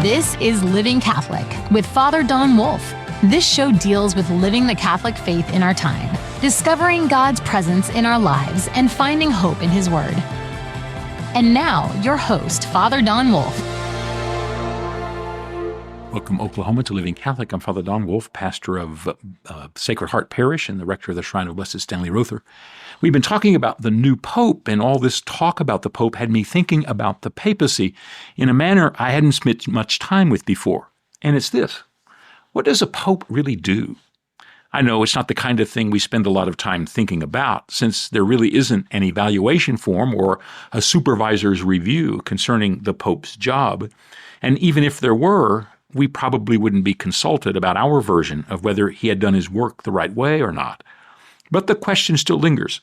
This is Living Catholic with Father Don Wolf. This show deals with living the Catholic faith in our time, discovering God's presence in our lives, and finding hope in His Word. And now, your host, Father Don Wolf. Welcome, Oklahoma, to Living Catholic. I'm Father Don Wolf, pastor of Sacred Heart Parish and the rector of the Shrine of Blessed Stanley Rother. We've been talking about the new pope, and all this talk about the pope had me thinking about the papacy in a manner I hadn't spent much time with before. And it's this: what does a pope really do? I know it's not the kind of thing we spend a lot of time thinking about, since there really isn't an evaluation form or a supervisor's review concerning the pope's job. And even if there were, we probably wouldn't be consulted about our version of whether he had done his work the right way or not. But the question still lingers.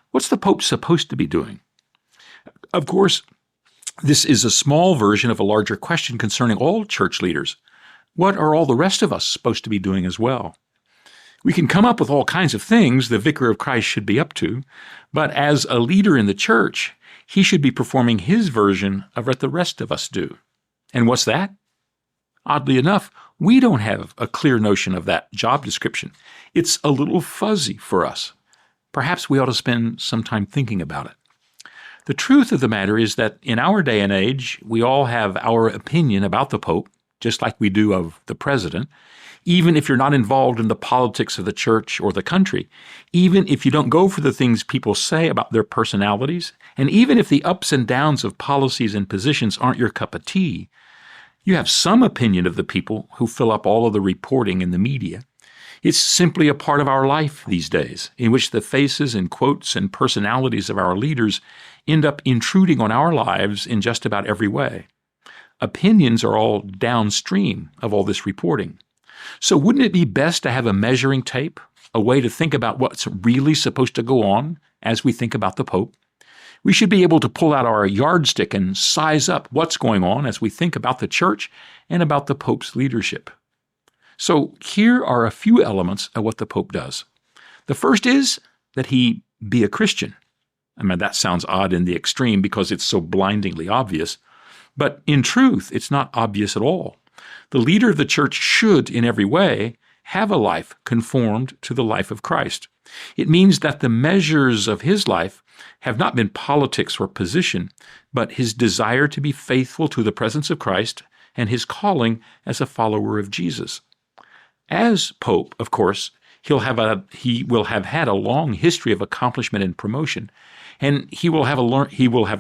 What's the Pope supposed to be doing? Of course, this is a small version of a larger question concerning all church leaders. What are all the rest of us supposed to be doing as well? We can come up with all kinds of things the Vicar of Christ should be up to, but as a leader in the church, he should be performing his version of what the rest of us do. And what's that? Oddly enough, we don't have a clear notion of that job description. It's a little fuzzy for us. Perhaps we ought to spend some time thinking about it. The truth of the matter is that in our day and age, we all have our opinion about the Pope, just like we do of the President, even if you're not involved in the politics of the church or the country, even if you don't go for the things people say about their personalities, and even if the ups and downs of policies and positions aren't your cup of tea. You have some opinion of the people who fill up all of the reporting in the media. It's simply a part of our life these days, in which the faces and quotes and personalities of our leaders end up intruding on our lives in just about every way. Opinions are all downstream of all this reporting. So wouldn't it be best to have a measuring tape, a way to think about what's really supposed to go on as we think about the Pope? We should be able to pull out our yardstick and size up what's going on as we think about the church and about the Pope's leadership. So here are a few elements of what the Pope does. The first is that he be a Christian. I mean, that sounds odd in the extreme because it's so blindingly obvious. But in truth, it's not obvious at all. The leader of the church should, in every way, have a life conformed to the life of Christ. It means that the measures of his life have not been politics or position, but his desire to be faithful to the presence of Christ and his calling as a follower of Jesus. As Pope, of course, he will have had a long history of accomplishment and promotion, and he will have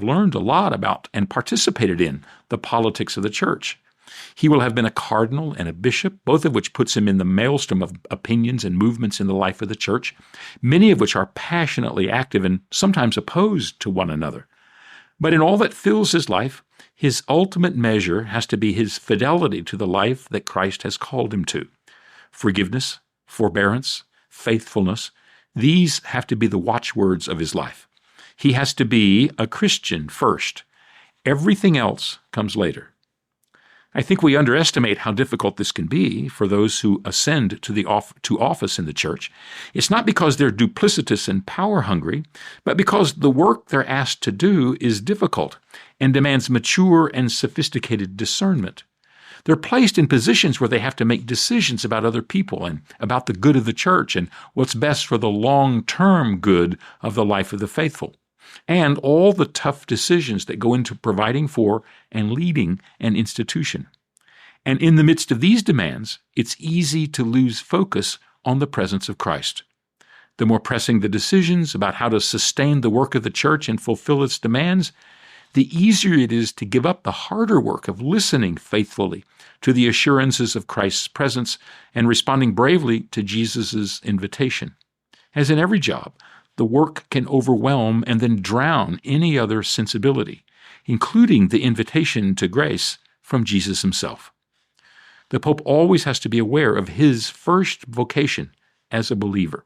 learned a lot about and participated in the politics of the church. He will have been a cardinal and a bishop, both of which puts him in the maelstrom of opinions and movements in the life of the church, many of which are passionately active and sometimes opposed to one another. But in all that fills his life, his ultimate measure has to be his fidelity to the life that Christ has called him to. Forgiveness, forbearance, faithfulness, these have to be the watchwords of his life. He has to be a Christian first. Everything else comes later. I think we underestimate how difficult this can be for those who ascend to office in the church. It's not because they're duplicitous and power-hungry, but because the work they're asked to do is difficult and demands mature and sophisticated discernment. They're placed in positions where they have to make decisions about other people and about the good of the church and what's best for the long-term good of the life of the faithful, and all the tough decisions that go into providing for and leading an institution. And in the midst of these demands, it's easy to lose focus on the presence of Christ. The more pressing the decisions about how to sustain the work of the church and fulfill its demands, the easier it is to give up the harder work of listening faithfully to the assurances of Christ's presence and responding bravely to Jesus' invitation. As in every job, the work can overwhelm and then drown any other sensibility, including the invitation to grace from Jesus himself. The Pope always has to be aware of his first vocation as a believer.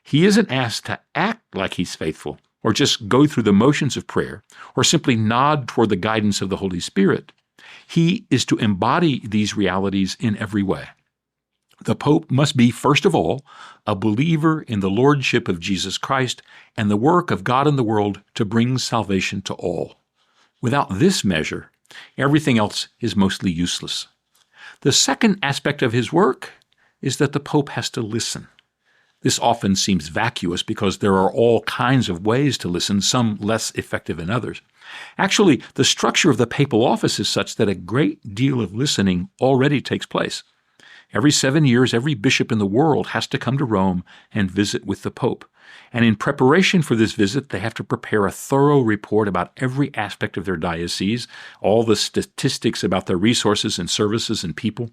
He isn't asked to act like he's faithful, or just go through the motions of prayer, or simply nod toward the guidance of the Holy Spirit. He is to embody these realities in every way. The Pope must be, first of all, a believer in the Lordship of Jesus Christ and the work of God in the world to bring salvation to all. Without this measure, Everything else is mostly useless. The second aspect of his work is that the Pope has to listen. This often seems vacuous because there are all kinds of ways to listen, some less effective than others. Actually, the structure of the papal office is such that a great deal of listening already takes place. Every 7 years, every bishop in the world has to come to Rome and visit with the Pope. And in preparation for this visit, they have to prepare a thorough report about every aspect of their diocese, all the statistics about their resources and services and people.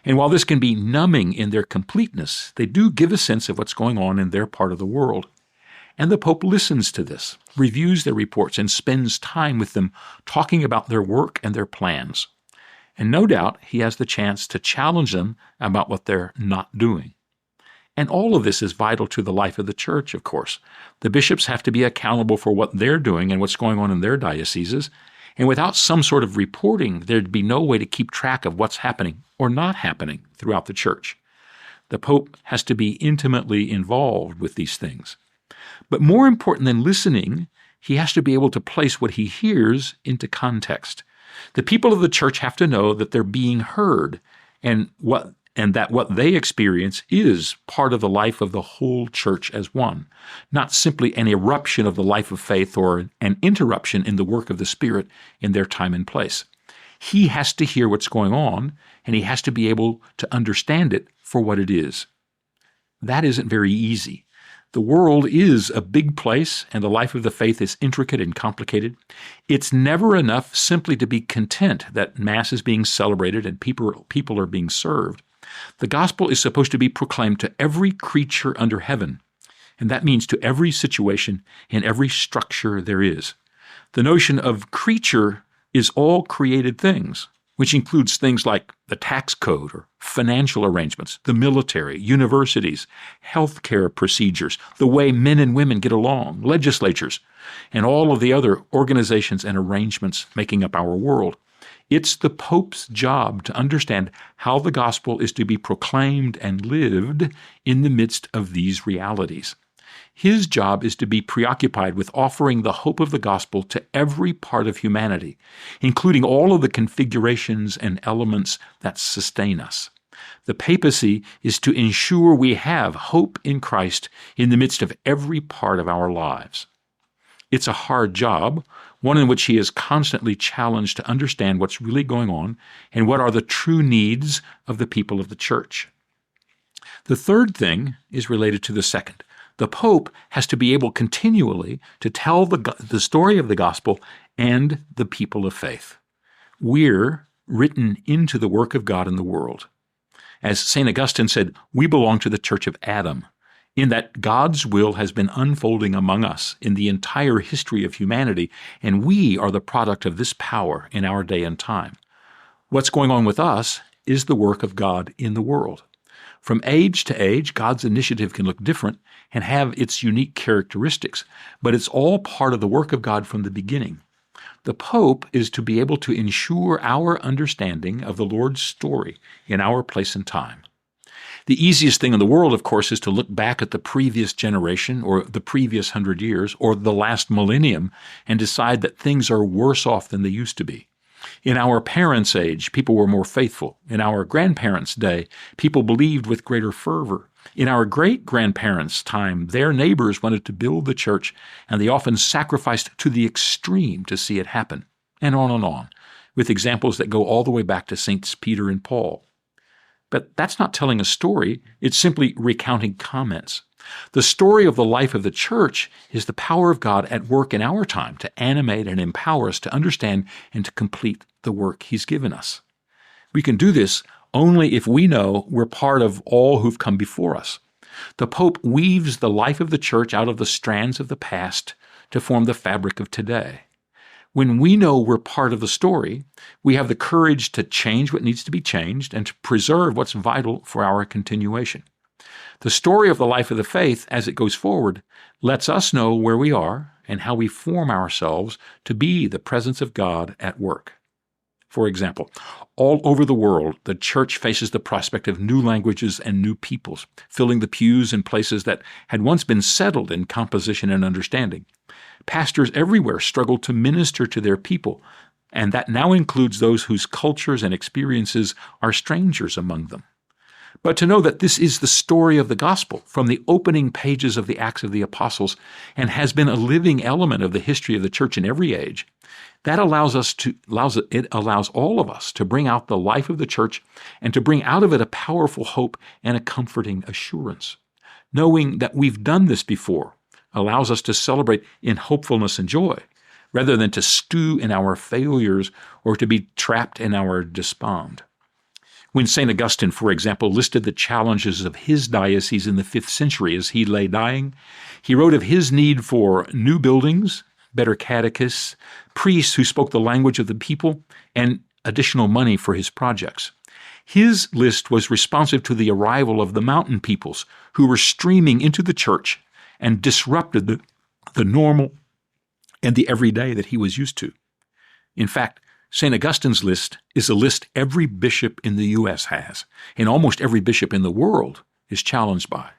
And while this can be numbing in their completeness, they do give a sense of what's going on in their part of the world. And the Pope listens to this, reviews their reports, and spends time with them talking about their work and their plans. And no doubt he has the chance to challenge them about what they're not doing. And all of this is vital to the life of the Church, of course. The bishops have to be accountable for what they're doing and what's going on in their dioceses. And without some sort of reporting, there'd be no way to keep track of what's happening or not happening throughout the Church. The Pope has to be intimately involved with these things. But more important than listening, he has to be able to place what he hears into context. The people of the Church have to know that they're being heard and that what they experience is part of the life of the whole Church as one, not simply an eruption of the life of faith or an interruption in the work of the Spirit in their time and place. He has to hear what's going on, and he has to be able to understand it for what it is. That isn't very easy. The world is a big place, and the life of the faith is intricate and complicated. It's never enough simply to be content that Mass is being celebrated and people are being served. The gospel is supposed to be proclaimed to every creature under heaven, and that means to every situation and every structure there is. The notion of creature is all created things, which includes things like the tax code or financial arrangements, the military, universities, healthcare procedures, the way men and women get along, legislatures, and all of the other organizations and arrangements making up our world. It's the Pope's job to understand how the gospel is to be proclaimed and lived in the midst of these realities. His job is to be preoccupied with offering the hope of the gospel to every part of humanity, including all of the configurations and elements that sustain us. The papacy is to ensure we have hope in Christ in the midst of every part of our lives. It's a hard job, one in which he is constantly challenged to understand what's really going on and what are the true needs of the people of the Church. The third thing is related to the second. The Pope has to be able continually to tell the story of the gospel and the people of faith. We're written into the work of God in the world. As St. Augustine said, we belong to the Church of Adam, in that God's will has been unfolding among us in the entire history of humanity, and we are the product of this power in our day and time. What's going on with us is the work of God in the world. From age to age, God's initiative can look different and have its unique characteristics, but it's all part of the work of God from the beginning. The Pope is to be able to ensure our understanding of the Lord's story in our place and time. The easiest thing in the world, of course, is to look back at the previous generation or the previous 100 years or the last millennium and decide that things are worse off than they used to be. In our parents' age, people were more faithful. In our grandparents' day, people believed with greater fervor. In our great-grandparents' time, their neighbors wanted to build the church, and they often sacrificed to the extreme to see it happen, and on, with examples that go all the way back to Saints Peter and Paul. But that's not telling a story, it's simply recounting comments. The story of the life of the Church is the power of God at work in our time to animate and empower us to understand and to complete the work He's given us. We can do this only if we know we're part of all who've come before us. The Pope weaves the life of the Church out of the strands of the past to form the fabric of today. When we know we're part of the story, we have the courage to change what needs to be changed and to preserve what's vital for our continuation. The story of the life of the faith, as it goes forward, lets us know where we are and how we form ourselves to be the presence of God at work. For example, all over the world, the Church faces the prospect of new languages and new peoples, filling the pews in places that had once been settled in composition and understanding. Pastors everywhere struggle to minister to their people and that now includes those whose cultures and experiences are strangers among them. But to know that this is the story of the gospel from the opening pages of the Acts of the Apostles and has been a living element of the history of the church in every age, that allows all of us to bring out the life of the church and to bring out of it a powerful hope and a comforting assurance. Knowing that we've done this before allows us to celebrate in hopefulness and joy, rather than to stew in our failures or to be trapped in our despond. When St. Augustine, for example, listed the challenges of his diocese in the 5th century as he lay dying, he wrote of his need for new buildings, better catechists, priests who spoke the language of the people, and additional money for his projects. His list was responsive to the arrival of the mountain peoples who were streaming into the church and disrupted the normal and the everyday that he was used to. In fact, St. Augustine's list is a list every bishop in the U.S. has, and almost every bishop in the world is challenged by.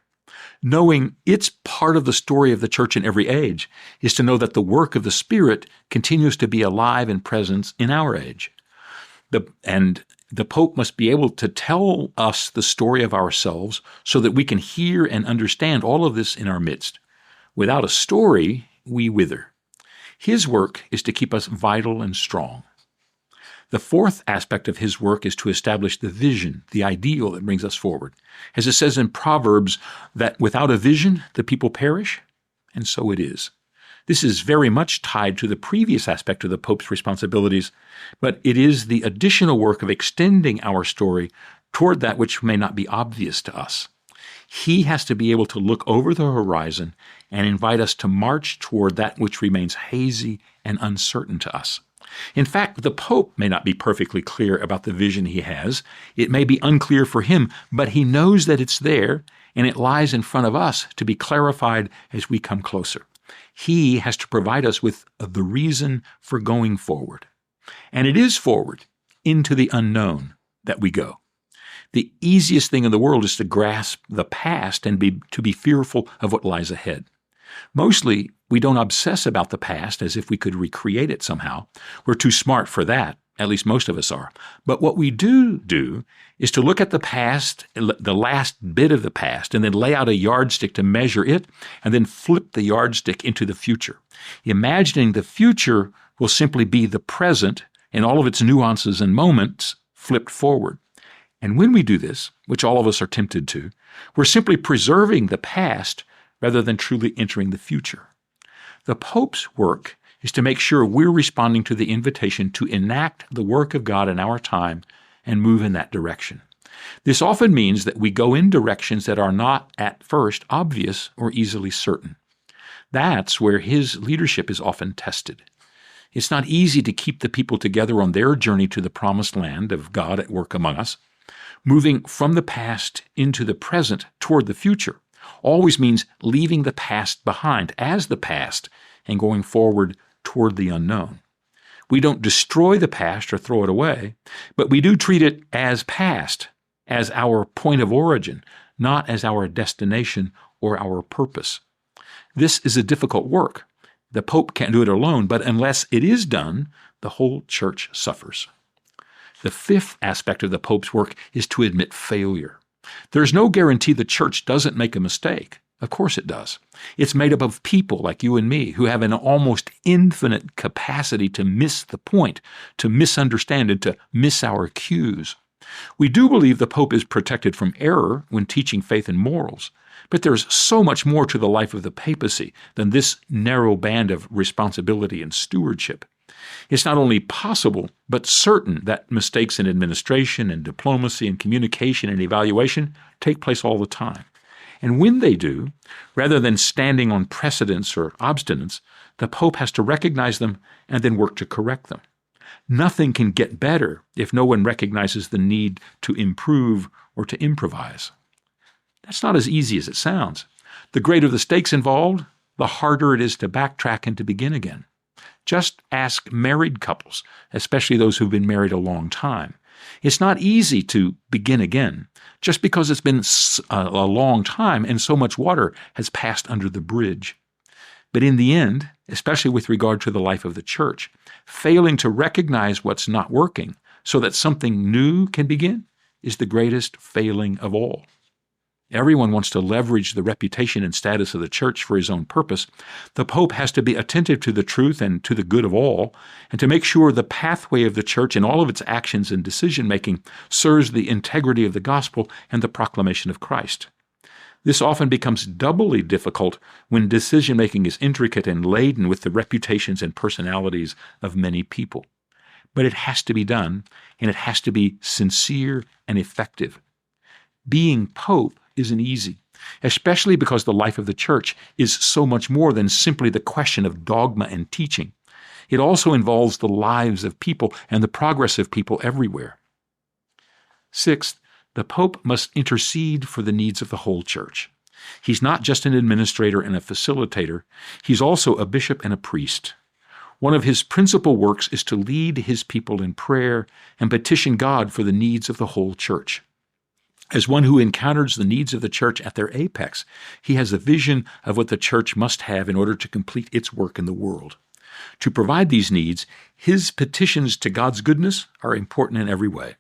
Knowing it's part of the story of the church in every age is to know that the work of the Spirit continues to be alive and present in our age. The Pope must be able to tell us the story of ourselves so that we can hear and understand all of this in our midst. Without a story, we wither. His work is to keep us vital and strong. The fourth aspect of his work is to establish the vision, the ideal that brings us forward. As it says in Proverbs, that without a vision, the people perish, and so it is. This is very much tied to the previous aspect of the Pope's responsibilities, but it is the additional work of extending our story toward that which may not be obvious to us. He has to be able to look over the horizon and invite us to march toward that which remains hazy and uncertain to us. In fact, the Pope may not be perfectly clear about the vision he has. It may be unclear for him, but he knows that it's there, and it lies in front of us to be clarified as we come closer. He has to provide us with the reason for going forward. And it is forward, into the unknown, that we go. The easiest thing in the world is to grasp the past and to be fearful of what lies ahead. Mostly, we don't obsess about the past as if we could recreate it somehow. We're too smart for that. At least most of us are. But what we do is to look at the past, the last bit of the past, and then lay out a yardstick to measure it, and then flip the yardstick into the future. Imagining the future will simply be the present in all of its nuances and moments flipped forward. And when we do this, which all of us are tempted to, we're simply preserving the past rather than truly entering the future. The Pope's work is to make sure we're responding to the invitation to enact the work of God in our time and move in that direction. This often means that we go in directions that are not at first obvious or easily certain. That's where his leadership is often tested. It's not easy to keep the people together on their journey to the promised land of God at work among us. Moving from the past into the present toward the future always means leaving the past behind as the past and going forward toward the unknown. We don't destroy the past or throw it away, but we do treat it as past, as our point of origin, not as our destination or our purpose. This is a difficult work. The Pope can't do it alone, but unless it is done, the whole church suffers. The fifth aspect of the Pope's work is to admit failure. There's no guarantee the church doesn't make a mistake. Of course it does. It's made up of people like you and me who have an almost infinite capacity to miss the point, to misunderstand, and to miss our cues. We do believe the Pope is protected from error when teaching faith and morals, but there's so much more to the life of the papacy than this narrow band of responsibility and stewardship. It's not only possible, but certain that mistakes in administration and diplomacy and communication and evaluation take place all the time. And when they do, rather than standing on precedence or obstinance, the Pope has to recognize them and then work to correct them. Nothing can get better if no one recognizes the need to improve or to improvise. That's not as easy as it sounds. The greater the stakes involved, the harder it is to backtrack and to begin again. Just ask married couples, especially those who've been married a long time. It's not easy to begin again, just because it's been a long time and so much water has passed under the bridge. But in the end, especially with regard to the life of the church, failing to recognize what's not working so that something new can begin is the greatest failing of all. Everyone wants to leverage the reputation and status of the church for his own purpose. The Pope has to be attentive to the truth and to the good of all, and to make sure the pathway of the church in all of its actions and decision-making serves the integrity of the gospel and the proclamation of Christ. This often becomes doubly difficult when decision-making is intricate and laden with the reputations and personalities of many people. But it has to be done, and it has to be sincere and effective. Being Pope isn't easy, especially because the life of the church is so much more than simply the question of dogma and teaching. It also involves the lives of people and the progress of people everywhere. Sixth, the Pope must intercede for the needs of the whole church. He's not just an administrator and a facilitator, he's also a bishop and a priest. One of his principal works is to lead his people in prayer and petition God for the needs of the whole church. As one who encounters the needs of the church at their apex, he has a vision of what the church must have in order to complete its work in the world. To provide these needs, his petitions to God's goodness are important in every way.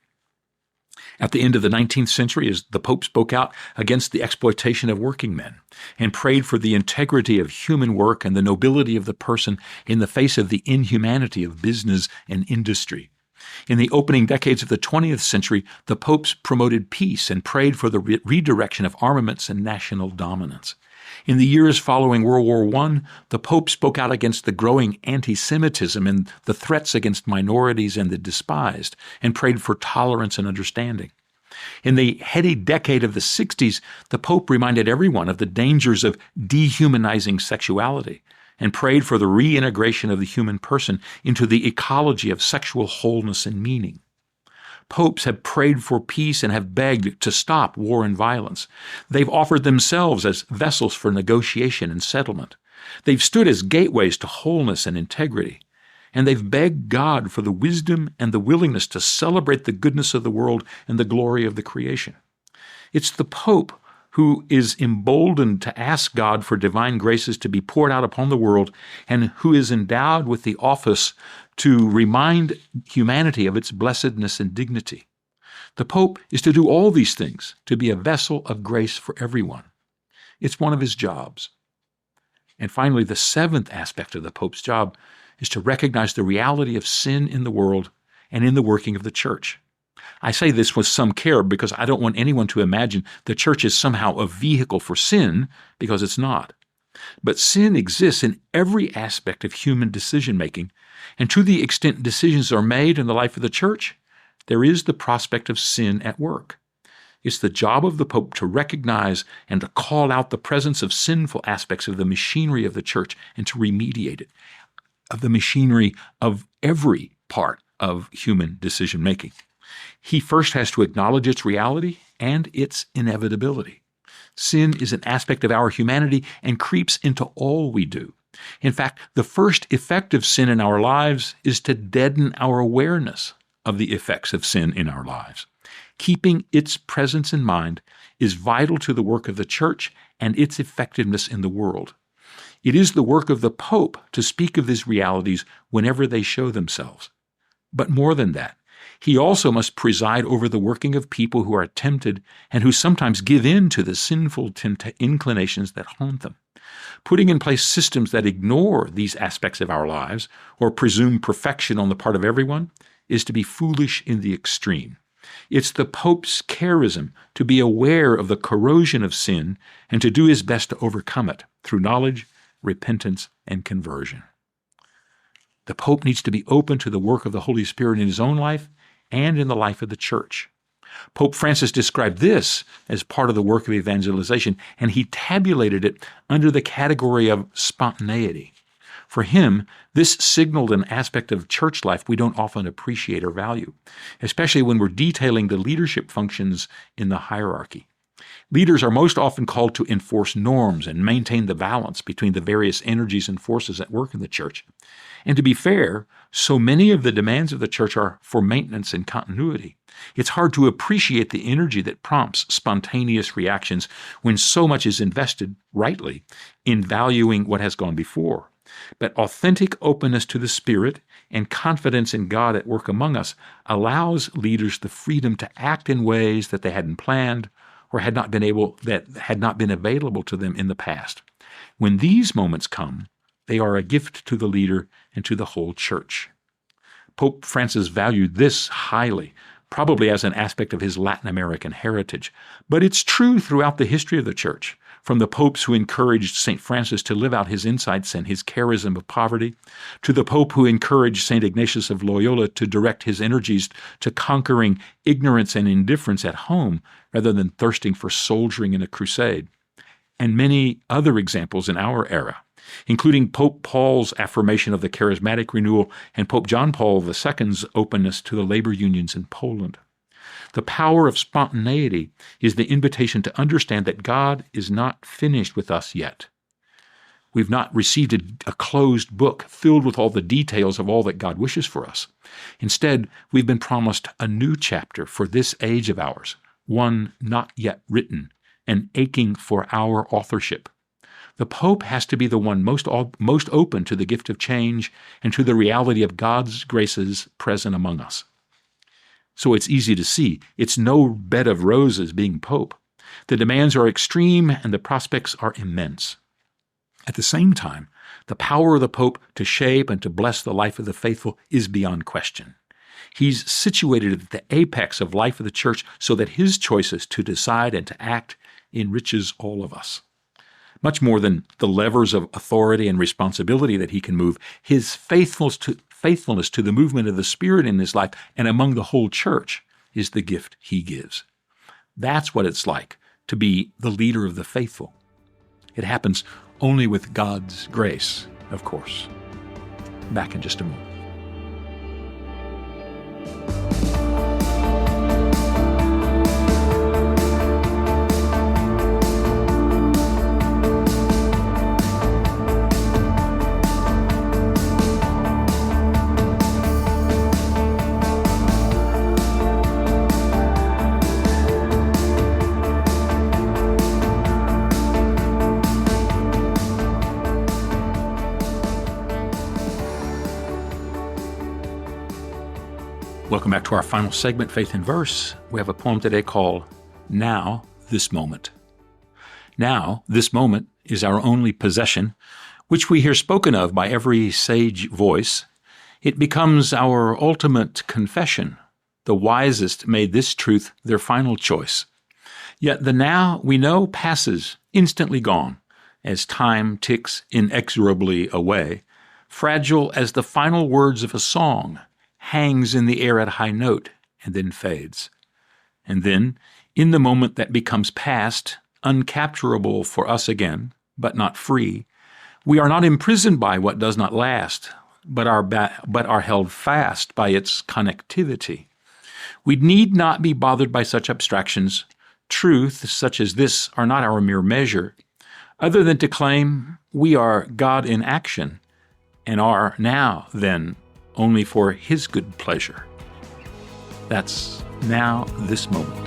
At the end of the 19th century, as the Pope spoke out against the exploitation of working men and prayed for the integrity of human work and the nobility of the person in the face of the inhumanity of business and industry. In the opening decades of the 20th century, the popes promoted peace and prayed for the redirection of armaments and national dominance. In the years following World War I, the Pope spoke out against the growing anti-Semitism and the threats against minorities and the despised, and prayed for tolerance and understanding. In the heady decade of the 60s, the Pope reminded everyone of the dangers of dehumanizing sexuality, and prayed for the reintegration of the human person into the ecology of sexual wholeness and meaning. Popes have prayed for peace and have begged to stop war and violence. They've offered themselves as vessels for negotiation and settlement. They've stood as gateways to wholeness and integrity. And they've begged God for the wisdom and the willingness to celebrate the goodness of the world and the glory of the creation. It's the Pope who is emboldened to ask God for divine graces to be poured out upon the world, and who is endowed with the office to remind humanity of its blessedness and dignity. The Pope is to do all these things, to be a vessel of grace for everyone. It's one of his jobs. And finally, the seventh aspect of the Pope's job is to recognize the reality of sin in the world and in the working of the church. I say this with some care because I don't want anyone to imagine the church is somehow a vehicle for sin, because it's not. But sin exists in every aspect of human decision-making, and to the extent decisions are made in the life of the church, there is the prospect of sin at work. It's the job of the Pope to recognize and to call out the presence of sinful aspects of the machinery of the church and to remediate it, of the machinery of every part of human decision-making. He first has to acknowledge its reality and its inevitability. Sin is an aspect of our humanity and creeps into all we do. In fact, the first effect of sin in our lives is to deaden our awareness of the effects of sin in our lives. Keeping its presence in mind is vital to the work of the church and its effectiveness in the world. It is the work of the Pope to speak of these realities whenever they show themselves. But more than that, he also must preside over the working of people who are tempted and who sometimes give in to the sinful inclinations that haunt them. Putting in place systems that ignore these aspects of our lives or presume perfection on the part of everyone is to be foolish in the extreme. It's the Pope's charism to be aware of the corrosion of sin and to do his best to overcome it through knowledge, repentance, and conversion. The Pope needs to be open to the work of the Holy Spirit in his own life and in the life of the church. Pope Francis described this as part of the work of evangelization, and he tabulated it under the category of spontaneity. For him, this signaled an aspect of church life we don't often appreciate or value, especially when we're detailing the leadership functions in the hierarchy. Leaders are most often called to enforce norms and maintain the balance between the various energies and forces at work in the church. And to be fair, so many of the demands of the church are for maintenance and continuity. It's hard to appreciate the energy that prompts spontaneous reactions when so much is invested, rightly, in valuing what has gone before. But authentic openness to the Spirit and confidence in God at work among us allows leaders the freedom to act in ways that they hadn't planned or had not been available to them in the past. When these moments come, they are a gift to the leader and to the whole church. Pope Francis valued this highly, probably as an aspect of his Latin American heritage. But it's true throughout the history of the church, from the popes who encouraged St. Francis to live out his insights and his charism of poverty, to the pope who encouraged St. Ignatius of Loyola to direct his energies to conquering ignorance and indifference at home rather than thirsting for soldiering in a crusade, and many other examples in our era, including Pope Paul's affirmation of the charismatic renewal and Pope John Paul II's openness to the labor unions in Poland. The power of spontaneity is the invitation to understand that God is not finished with us yet. We've not received a closed book filled with all the details of all that God wishes for us. Instead, we've been promised a new chapter for this age of ours, one not yet written and aching for our authorship. The Pope has to be the one most open to the gift of change and to the reality of God's graces present among us. So it's easy to see, it's no bed of roses being Pope. The demands are extreme and the prospects are immense. At the same time, the power of the Pope to shape and to bless the life of the faithful is beyond question. He's situated at the apex of life of the church so that his choices to decide and to act enriches all of us. Much more than the levers of authority and responsibility that he can move, his faithfulness to the movement of the Spirit in his life and among the whole church is the gift he gives. That's what it's like to be the leader of the faithful. It happens only with God's grace, of course. Back in just a moment. Welcome back to our final segment, Faith in Verse. We have a poem today called Now, This Moment. Now, this moment is our only possession, which we hear spoken of by every sage voice. It becomes our ultimate confession. The wisest made this truth their final choice. Yet the now we know passes, instantly gone, as time ticks inexorably away, fragile as the final words of a song, hangs in the air at a high note, and then fades. And then, in the moment that becomes past, uncapturable for us again, but not free, we are not imprisoned by what does not last, but are held fast by its connectivity. We need not be bothered by such abstractions. Truths such as this are not our mere measure, other than to claim we are God in action, and are now, then, only for His good pleasure. That's now, this moment.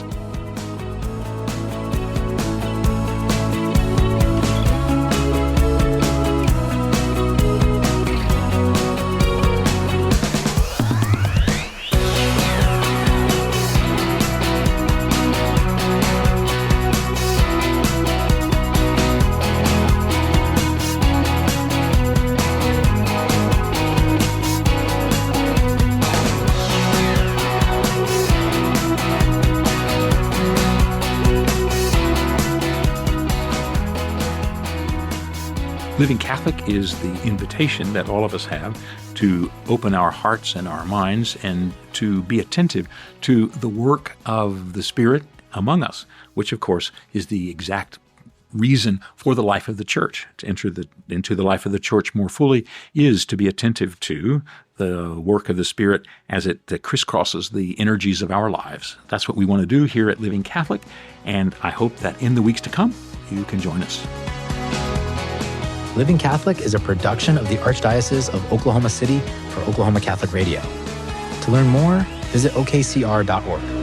Living Catholic is the invitation that all of us have to open our hearts and our minds and to be attentive to the work of the Spirit among us, which, of course, is the exact reason for the life of the church. To enter into the life of the church more fully is to be attentive to the work of the Spirit as it crisscrosses the energies of our lives. That's what we want to do here at Living Catholic, and I hope that in the weeks to come, you can join us. Living Catholic is a production of the Archdiocese of Oklahoma City for Oklahoma Catholic Radio. To learn more, visit okcr.org.